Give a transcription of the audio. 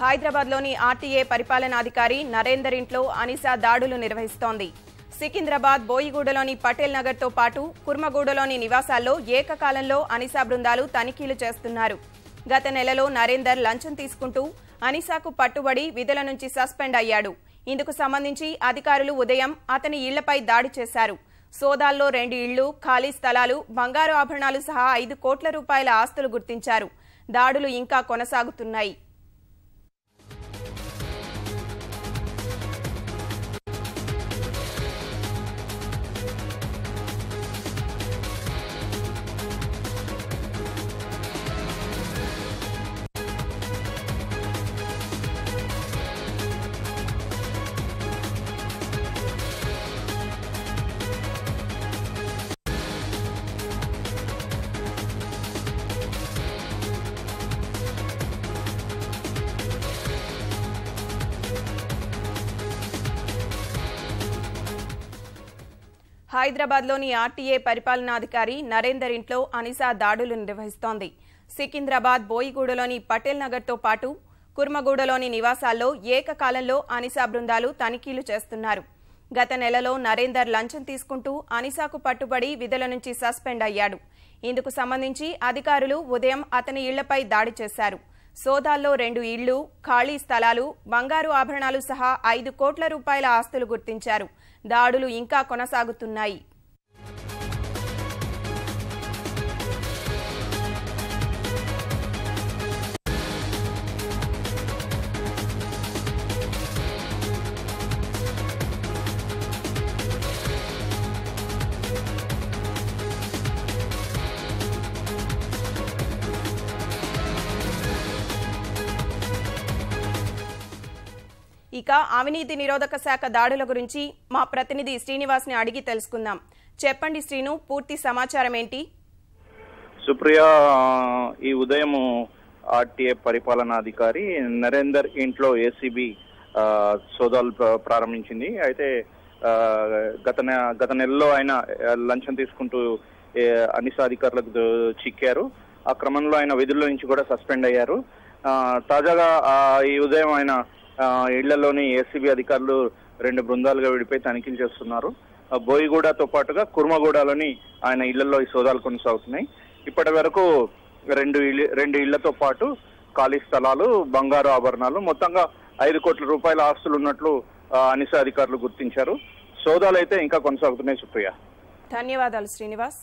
హైదరాబాద్లోని ఆర్టీఏ పరిపాలనాధికారి నరేందర్ ఇంట్లో అనిసా దాడులు నిర్వహిస్తోంది. సికింద్రాబాద్ బోయిగూడలోని పటేల్ నగర్తో పాటు కుర్మగూడలోని నివాసాల్లో ఏకకాలంలో అనిసా బృందాలు తనిఖీలు చేస్తున్నారు. గత నెలలో నరేందర్ లంచం తీసుకుంటూ అనిసాకు పట్టుబడి విధుల నుంచి సస్పెండ్ అయ్యాడు. ఇందుకు సంబంధించి అధికారులు ఉదయం అతని ఇళ్లపై దాడి చేశారు. సోదాల్లో 2 ఇళ్లు, ఖాళీ స్థలాలు, బంగారు ఆభరణాలు సహా 5 కోట్ల రూపాయల ఆస్తులు గుర్తించారు. దాడులు ఇంకా కొనసాగుతున్నాయి. హైదరాబాద్లోని ఆర్టీఏ పరిపాలనాధికారి నరేందర్ ఇంట్లో అనిసా దాడులు నిర్వహిస్తోంది. సికింద్రాబాద్ బోయిగూడలోని పటేల్ నగర్తో పాటు కుర్మగూడలోని నివాసాల్లో ఏకకాలంలో అనిసా బృందాలు తనిఖీలు చేస్తున్నారు. గత నెలలో నరేందర్ లంచం తీసుకుంటూ అనిసాకు పట్టుబడి విధుల నుంచి సస్పెండ్ అయ్యాడు. ఇందుకు సంబంధించి అధికారులు ఉదయం అతని ఇళ్లపై దాడి చేశారు. సోదాల్లో 2 ఇళ్లు, ఖాళీ స్థలాలు, బంగారు ఆభరణాలు సహా 5 కోట్ల రూపాయల ఆస్తులు గుర్తించారు. దాడులు ఇంకా కొనసాగుతున్నాయి. ఇక అవినీతి నిరోధక శాఖ దాడుల గురించి మా ప్రతినిధి శ్రీనివాస్ ని అడిగి తెలుసుకుందాం. చెప్పండి శ్రీను, పూర్తి సమాచారం ఏంటి? సుప్రియ, ఈ ఉదయం ఆర్టీఏ పరిపాలనాధికారి నరేందర్ ఇంట్లో ఏసీబీ సోదాలు ప్రారంభించింది. అయితే గత నెలలో ఆయన లంచం తీసుకుంటూ అనిసా అధికారులకు చిక్కారు. ఆ క్రమంలో ఆయన విధుల నుంచి కూడా సస్పెండ్ అయ్యారు. తాజాగా ఈ ఉదయం ఆయన ఇళ్లలోని ఏసీబీ అధికారులు 2 బృందాలుగా విడిపోయి తనిఖీలు చేస్తున్నారు. బోయిగూడతో పాటుగా కుర్మగూడలోని ఆయన ఇళ్లలో ఈ సోదాలు కొనసాగుతున్నాయి. ఇప్పటి వరకు 2 ఇళ్లతో పాటు ఖాళీ స్థలాలు, బంగారు ఆభరణాలు, మొత్తంగా 5 కోట్ల రూపాయల ఆస్తులు ఉన్నట్లు అనిసా అధికారులు గుర్తించారు. సోదాలు అయితే ఇంకా కొనసాగుతున్నాయి. సుప్రియ, ధన్యవాదాలు శ్రీనివాస్.